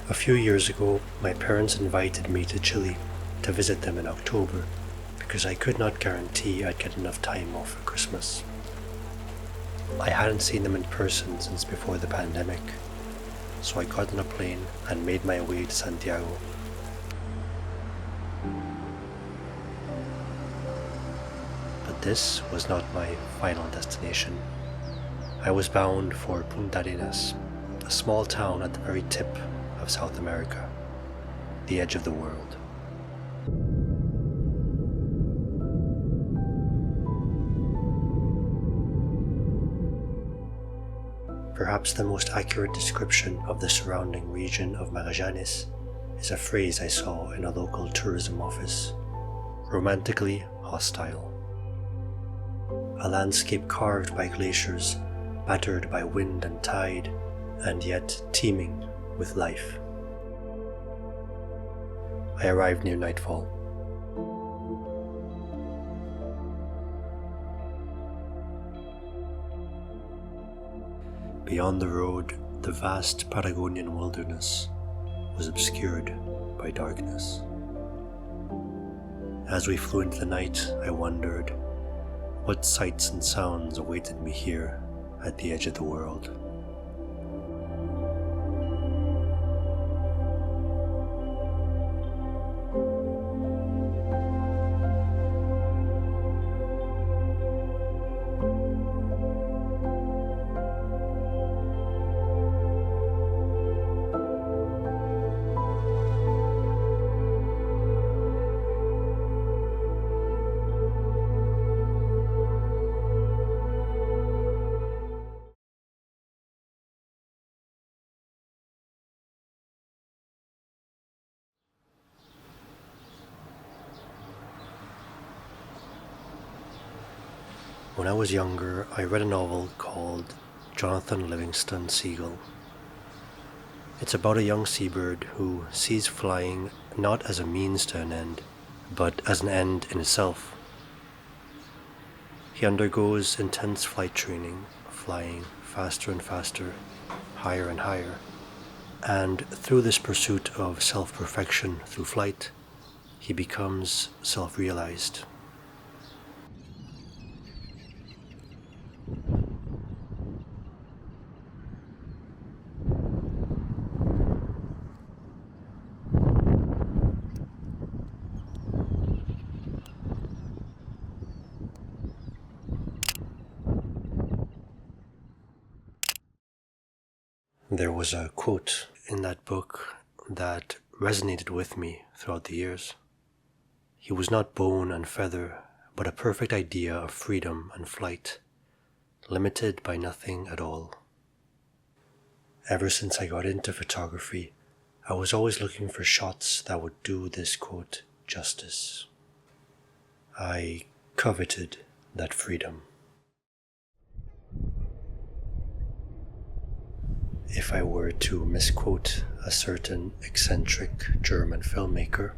A few years ago, my parents invited me to Chile to visit them in October because I could not guarantee I'd get enough time off for Christmas. I hadn't seen them in person since before the pandemic, so I got on a plane and made my way to Santiago. But this was not my final destination. I was bound for Punta Arenas, a small town at the very tip of South America, the edge of the world. Perhaps the most accurate description of the surrounding region of Magallanes is a phrase I saw in a local tourism office: romantically hostile. A landscape carved by glaciers, battered by wind and tide, and yet teeming with life. I arrived near nightfall. Beyond the road, the vast Patagonian wilderness was obscured by darkness. As we flew into the night, I wondered what sights and sounds awaited me here at the edge of the world. When I was younger, I read a novel called Jonathan Livingston Seagull. It's about a young seabird who sees flying not as a means to an end, but as an end in itself. He undergoes intense flight training, flying faster and faster, higher and higher, and through this pursuit of self-perfection through flight, he becomes self-realized. There was a quote in that book that resonated with me throughout the years. He was not bone and feather, but a perfect idea of freedom and flight, limited by nothing at all. Ever since I got into photography, I was always looking for shots that would do this quote justice. I coveted that freedom. If I were to misquote a certain eccentric German filmmaker,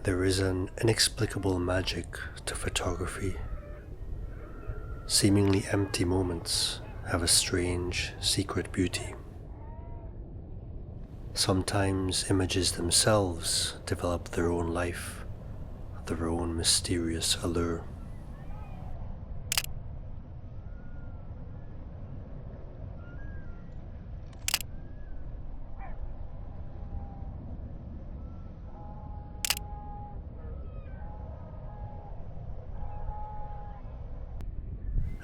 there is an inexplicable magic to photography. Seemingly empty moments have a strange, secret beauty. Sometimes images themselves develop their own life, their own mysterious allure.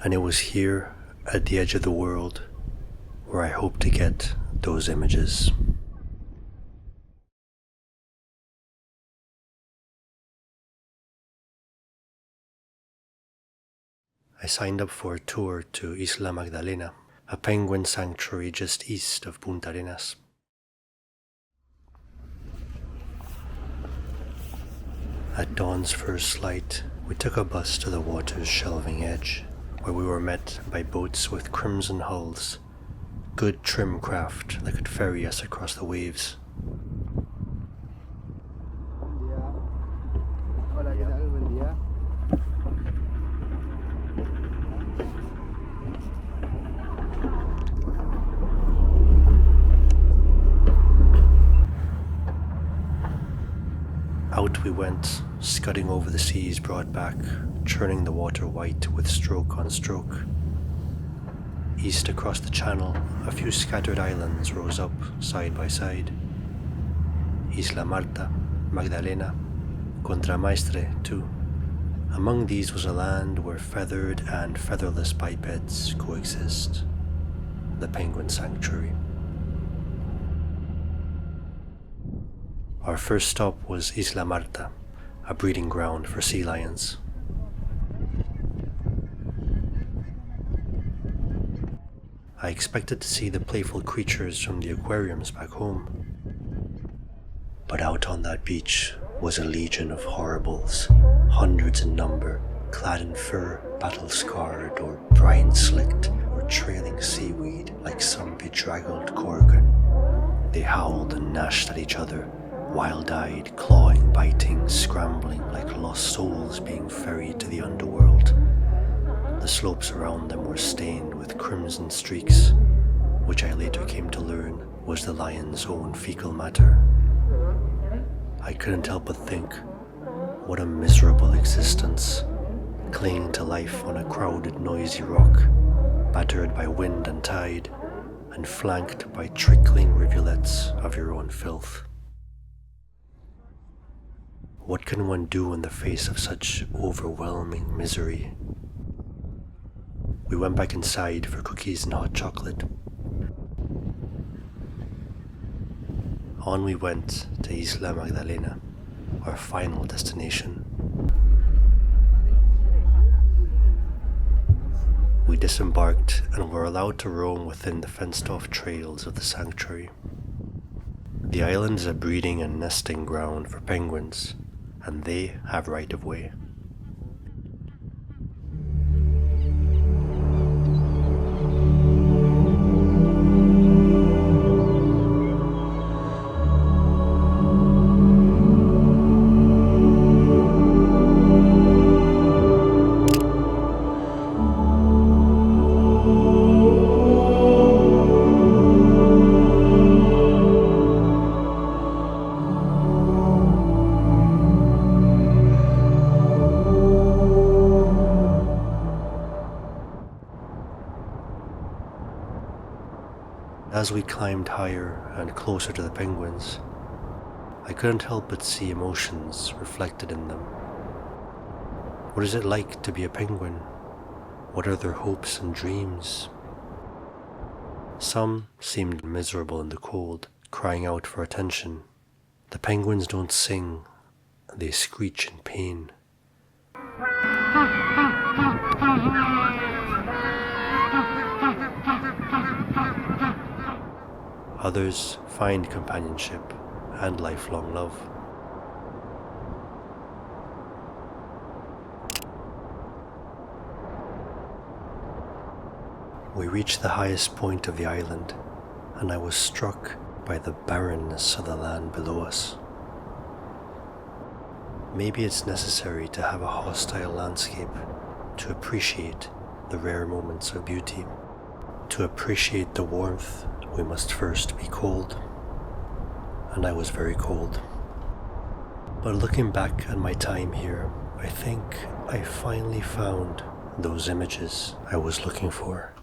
And it was here, at the edge of the world, where I hope to get those images. I signed up for a tour to Isla Magdalena, a penguin sanctuary just east of Punta Arenas. At dawn's first light, we took a bus to the water's shelving edge, where we were met by boats with crimson hulls, good trim craft that could ferry us across the waves. night we went, scudding over the seas brought back, churning the water white with stroke on stroke. East across the channel, a few scattered islands rose up side by side. Isla Marta, Magdalena, Contramaestre too. Among these was a land where feathered and featherless bipeds coexist, the penguin sanctuary. Our first stop was Isla Marta, a breeding ground for sea lions. I expected to see the playful creatures from the aquariums back home. But out on that beach was a legion of horribles, hundreds in number, clad in fur, battle-scarred or brine-slicked or trailing seaweed like some bedraggled gorgon. They howled and gnashed at each other, wild-eyed, clawing, biting, scrambling like lost souls being ferried to the underworld. The slopes around them were stained with crimson streaks, which I later came to learn was the lion's own fecal matter. I couldn't help but think, what a miserable existence, clinging to life on a crowded, noisy rock, battered by wind and tide, and flanked by trickling rivulets of your own filth. What can one do in the face of such overwhelming misery? We went back inside for cookies and hot chocolate. On we went to Isla Magdalena, our final destination. We disembarked and were allowed to roam within the fenced-off trails of the sanctuary. The island is a breeding and nesting ground for penguins, and they have right-of-way. As we climbed higher and closer to the penguins, I couldn't help but see emotions reflected in them. What is it like to be a penguin? What are their hopes and dreams? Some seemed miserable in the cold, crying out for attention. The penguins don't sing, they screech in pain. Others find companionship and lifelong love. We reached the highest point of the island, and I was struck by the barrenness of the land below us. Maybe it's necessary to have a hostile landscape to appreciate the rare moments of beauty. To appreciate the warmth, we must first be cold, and I was very cold. But looking back at my time here, I think I finally found those images I was looking for.